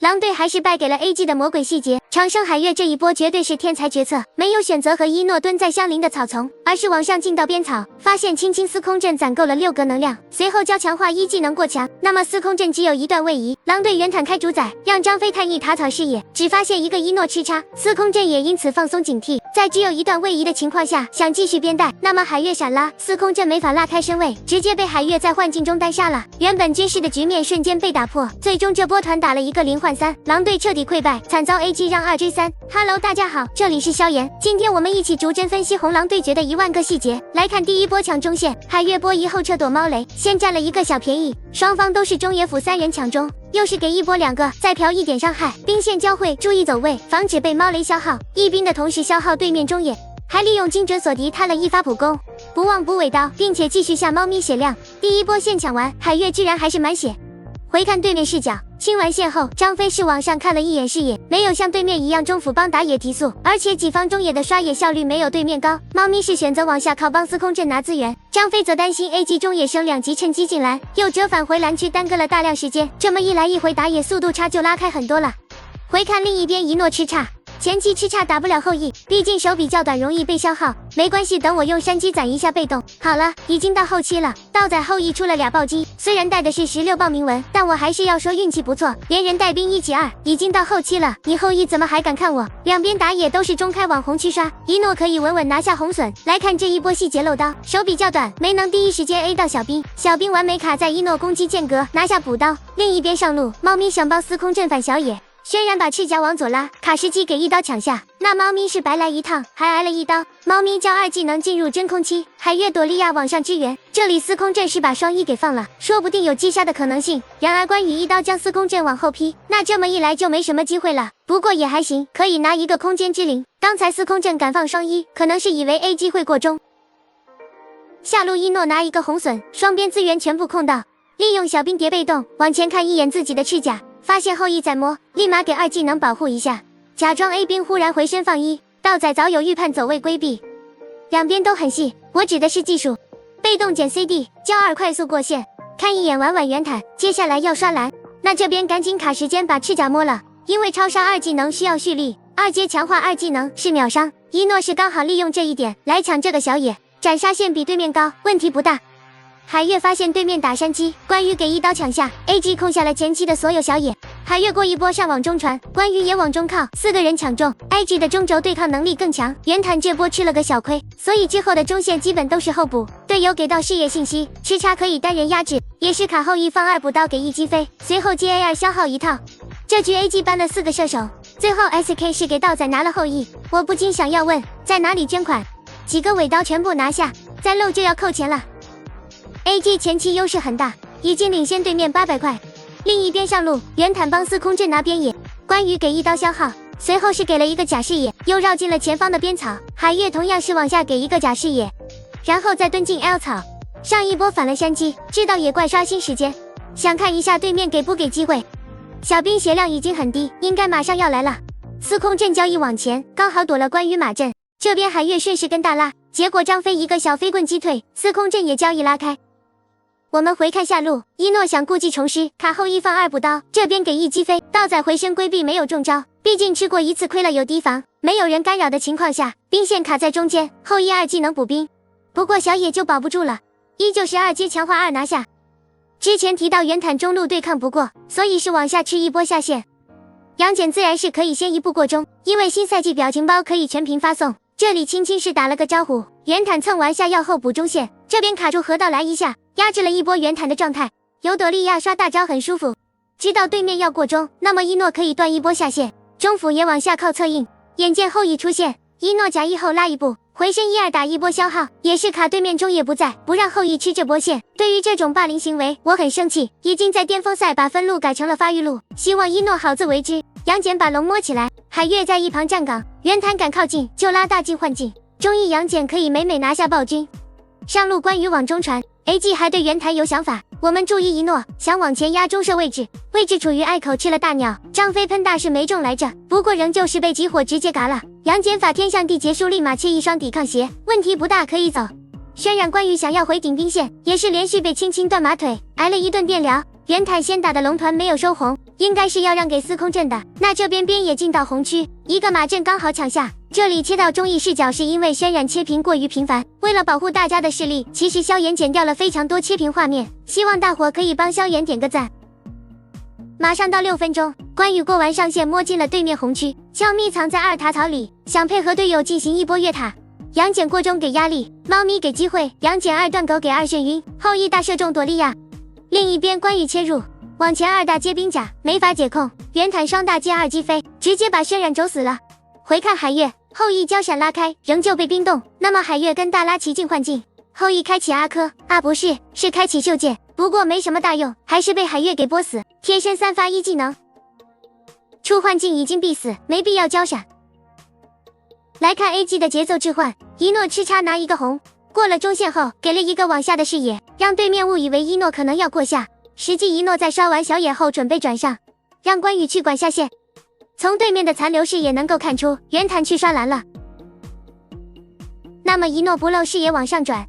狼隊還是敗給了 AG 的魔鬼細節。長生海月這一波絕對是天才決策，沒有選擇和一諾蹲在相鄰的草叢，而是往上進到邊草，發現青青司空陣攢夠了6格能量，隨後交強化1技能過牆，那麼司空陣只有一段位移。狼隊原坦開主宰，讓張飛探一塔草視野，只發現一個一諾吃叉，司空陣也因此放鬆警惕，在只有一段位移的情況下，想繼續邊帶，那麼海月閃拉，司空陣沒法拉開身位，直接被海月在幻境中單殺了。原本均勢的局面瞬間被打破，最終這波團打了一個0換3，狼隊徹底潰敗，慘遭 AG 讓2追3。Hello， 大家好，這裡是蕭炎，今天我們一起逐幀分析紅狼對決的10000個細節。來看第一波搶中線，海月波移後撤躲貓雷，先占了一個小便宜，雙方都是中野輔3人搶中，又是給一波2個，再嫖一點傷害，兵線交匯，注意走位，防止被貓雷消耗，一兵的同時消耗對面中野，還利用精準鎖敵，攤了一發普攻，不忘補尾刀，並且繼續下貓咪血量。第一波線搶完，海月居然還是滿血。回看對面視角，清完線後，張飛是往上看了一眼視野，沒有像對面一樣中輔幫打野提速，而且己方中野的刷野效率沒有對面高。貓咪是選擇往下靠幫司空陣拿資源，張飛則擔心 AG 中野升2級趁機進藍，又折返回藍區耽擱了大量時間，這麼一來一回打野速度差就拉開很多了。回看另一邊一諾吃叉。前期吃叉打不了後羿，畢竟手比較短，容易被消耗。沒關係，等我用山雞攢一下被動。好了，已經到後期了，倒載後羿出了2暴擊，雖然帶的是16暴銘文，但我還是要說運氣不錯，連人帶兵1起2。已經到後期了，你後羿怎麼還敢看我？兩邊打野都是中開網紅區刷，一諾可以穩穩拿下紅筍。來看這一波細節漏刀，手比較短，沒能第一時間 A 到小兵，小兵完美卡在一諾攻擊間隔，拿下補刀。另一邊上路，貓咪想幫司空陣反小野。軒然把赤甲往左拉，卡時機給一刀搶下，那貓咪是白來一趟，還挨了一刀。貓咪交2技能進入真空期，海月朵利亞往上支援，這裡司空陣是把雙1給放了，說不定有擊殺的可能性。然而關羽一刀將司空陣往後劈，那這麼一來就沒什麼機會了。不過也還行，可以拿一個空間之靈。剛才司空陣敢放雙1，可能是以為 AG 會過中。下路一諾拿一個紅筍，雙邊資源全部控到，利用小兵疊被動，往前看一眼自己的赤甲。發現後羿在摸，立馬給2技能保護一下，假裝 A 兵忽然回身放1，倒載早有預判走位規避。兩邊都很細，我指的是技術。被動減 CD， 交2快速過線，看一眼婉婉圓坦，接下來要刷藍。那這邊趕緊卡時間把赤甲摸了，因為超殺2技能需要蓄力，2階強化2技能是秒傷。一諾是剛好利用這一點來搶這個小野，斬殺線比對面高，問題不大。海月發現對面打山雞，關羽給一刀搶下 ，AG 控下了前期的所有小野。海月過一波上往中傳，關羽也往中靠，4個人搶中 ，AG 的中軸對抗能力更強。圓坦這波吃了個小虧，所以之後的中線基本都是後補。隊友給到視野信息，吃叉可以單人壓制，也是卡後羿放2補刀給一擊飛，隨後接 A2 消耗一套。這局 AG 搬了4個射手，最後 SK 是給倒載拿了後羿。我不禁想要問，在哪裡捐款？幾個尾刀全部拿下，再漏就要扣錢了。AG 前期優勢很大，已經領先對面800塊。另一邊上路，圓坦幫司空陣拿邊野，關羽給一刀消耗，隨後是給了一個假視野，又繞進了前方的邊草。海月同樣是往下給一個假視野，然後再蹲進 L 草。上一波反了山雞，知道野怪刷新時間，想看一下對面給不給機會。小兵血量已經很低，應該馬上要來了。司空陣交易往前，剛好躲了關羽馬陣。這邊海月順勢跟大拉，結果張飛一個小飛棍擊退，司空陣也交易拉開。我們回看下路，一諾想故技重施，卡後羿放2補刀，這邊給一擊飛，倒載回身規避沒有中招，畢竟吃過一次虧了有提防，沒有人干擾的情況下，兵線卡在中間，後羿2技能補兵，不過小野就保不住了，依舊是2階強化2拿下。之前提到圓坦中路對抗不過，所以是往下吃一波下線。楊戬自然是可以先一步過中，因為新賽季表情包可以全屏發送。這裡輕輕是打了個招呼，圓坦蹭完下藥後補中線，這邊卡住河道來一下，壓制了一波圓坦的狀態。有朵利亞刷大招很舒服，知道對面要過中，那麼一諾可以斷一波下線，中輔也往下靠策應。眼見後羿出現，一諾假意後拉一步，回身1-2打一波消耗，也是卡對面中野不在，不讓後羿吃這波線。對於這種霸凌行為，我很生氣，已經在巔峰賽把分路改成了發育路，希望一諾好自為之。楊戬把龍摸起來，海月在一旁站崗，圓坦敢靠近就拉大近換境，中意楊戬可以美美拿下暴君。上路關羽往中傳 ，AG 還對圓坦有想法，我們注意一諾想往前壓中射位置處於隘口吃了大鳥，張飛噴大是沒中來着，不過仍舊是被集火直接嘎了。楊戬法天象地結束，立馬切一雙抵抗鞋，問題不大，可以走。渲染關羽想要回頂兵線，也是連續被輕輕斷馬腿，挨了一頓電療。圓坦先打的龍團沒有收紅，應該是要讓給司空震的。那這邊也進到紅區，一個馬陣剛好搶下。這裡切到中翼視角是因為渲染切屏過於頻繁，為了保護大家的視力，其實蕭炎剪掉了非常多切屏畫面，希望大夥可以幫蕭炎點個讚。馬上到6分鐘，關羽過完上線摸進了對面紅區，悄咪藏在2塔草裡，想配合隊友進行一波越塔。楊戬過中給壓力，貓咪給機會，楊戬2斷狗給2眩暈，後羿大射中朵莉亞。另一邊關羽切入，往前2大接兵甲，沒法解控，袁坦雙大接2擊飛，直接把渲染肘死了。回看海月，後羿交閃拉開，仍舊被冰凍。那麼海月跟大拉齊進換境，後羿開啟阿珂啊，不是，是開啟袖劍，不過沒什麼大用，還是被海月給波死。貼身3發1技能，出換境已經必死，沒必要交閃。來看 AG 的節奏置換，一諾吃叉拿一個紅，過了中線後給了一個往下的視野，讓對面誤以為一諾可能要過下，實際一諾在刷完小野後準備轉上，讓關羽去管下線。從對面的殘留視野能夠看出，袁坦去刷藍了。那麼一諾不漏視野往上轉，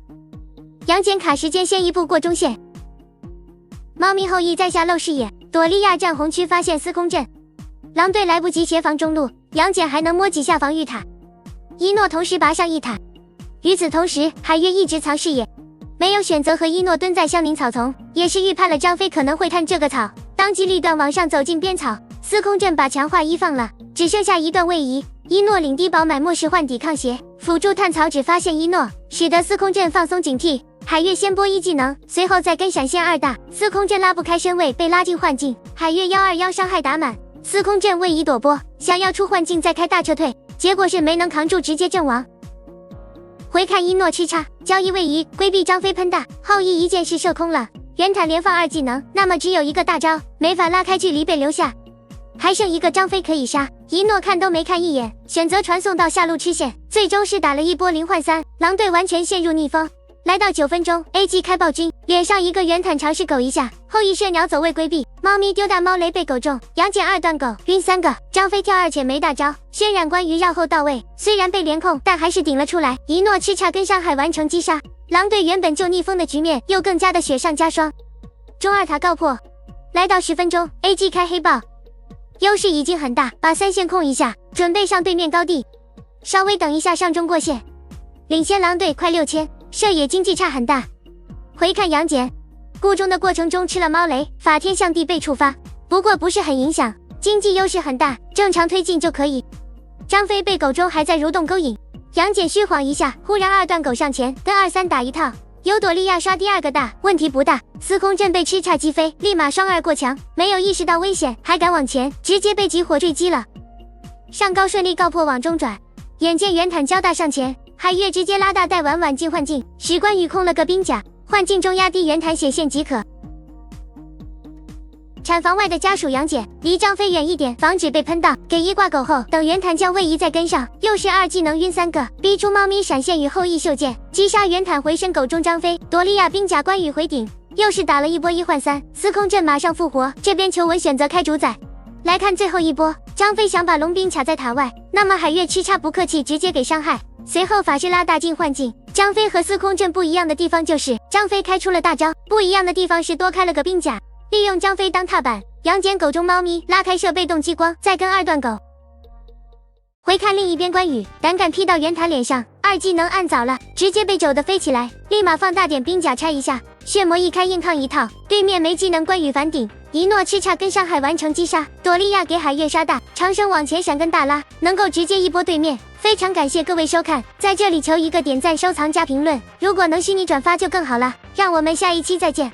楊戬卡時間先一步過中線。貓咪後羿在下漏視野，朵莉亞站紅區發現司空震，狼隊來不及協防中路，楊戬還能摸幾下防禦塔。一諾同時拔上1塔，與此同時海月一直藏視野，沒有選擇和一諾蹲在香菱草叢，也是預判了張飛可能會探這個草，當機立斷往上走進邊草。司空震把強化1放了，只剩下一段位移，一諾領低保買末世換抵抗鞋，輔助探草只發現一諾，使得司空震放鬆警惕。海月先播1技能，隨後再跟閃現2大，司空震拉不開身位，被拉進換境。海月121傷害打滿，司空震位移躲波，想要出換境再開大撤退，結果是沒能扛住，直接陣亡。回看一諾吃叉，交易位移，規避張飛噴大，後羿一箭是射空了。袁坦連放2技能，那麼只有一個大招，沒法拉開距離被留下。還剩一個張飛可以殺，一諾看都沒看一眼，選擇傳送到下路吃線，最終是打了一波0換3，狼隊完全陷入逆風。來到9分鐘 ，AG 開暴君，臉上一個袁坦嘗試狗一下，後羿射鳥走位規避，貓咪丟大貓雷被狗中，楊戬2斷狗暈3個，張飛跳2且沒大招，渲染關羽繞後到位，雖然被連控，但還是頂了出來，一諾吃叉跟傷害完成擊殺，狼隊原本就逆風的局面又更加的雪上加霜。中2塔告破，來到10分鐘 ，AG 開黑豹。優勢已經很大，把3線控一下，準備上對面高地，稍微等一下上中過線，領先狼隊快6000，射野經濟差很大。回看楊戬，固中的過程中吃了貓雷，法天象地被觸發，不過不是很影響，經濟優勢很大，正常推進就可以。張飛被狗中還在蠕動勾引，楊戬虛晃一下，忽然2斷狗上前跟2-3打一套。有朵莉亞刷第2個大，問題不大。司空震被吃叉擊飛，立馬雙2過牆，沒有意識到危險，還敢往前，直接被集火墜擊了。上高順利告破往中轉，眼見袁坦交大上前，海月直接拉大帶晚進換境，使關羽控了個兵甲，換境中壓低袁坦血線即可。產房外的家屬楊戬離張飛遠一點，防止被噴到，給一掛狗後，等袁坦將位移再跟上，又是2技能暈3個，逼出貓咪閃現與後羿袖劍，擊殺袁坦回身狗中張飛，朵莉亞兵甲關羽回頂，又是打了一波1換3，司空震馬上復活，這邊求穩選擇開主宰。來看最後一波，張飛想把龍兵卡在塔外，那麼海月吃叉不客氣，直接給傷害，隨後法師拉大進換境。張飛和司空震不一樣的地方就是張飛開出了大招，不一樣的地方是多開了個兵甲。利用張飛當踏板，楊戬狗中貓咪拉開射被動激光，再跟2斷狗。回看另一邊關羽，膽敢劈到袁坦臉上，2技能按早了，直接被肘的飛起來，立馬放大點兵甲拆一下，血魔一開硬抗一套，對面沒技能關羽反頂，一諾吃叉跟傷害完成擊殺，朵莉亞給海月殺大，長生往前閃跟大拉，能夠直接一波對面。非常感謝各位收看，在這裡求一個點讚、收藏加評論，如果能虛擬轉發就更好了，讓我們下一期再見。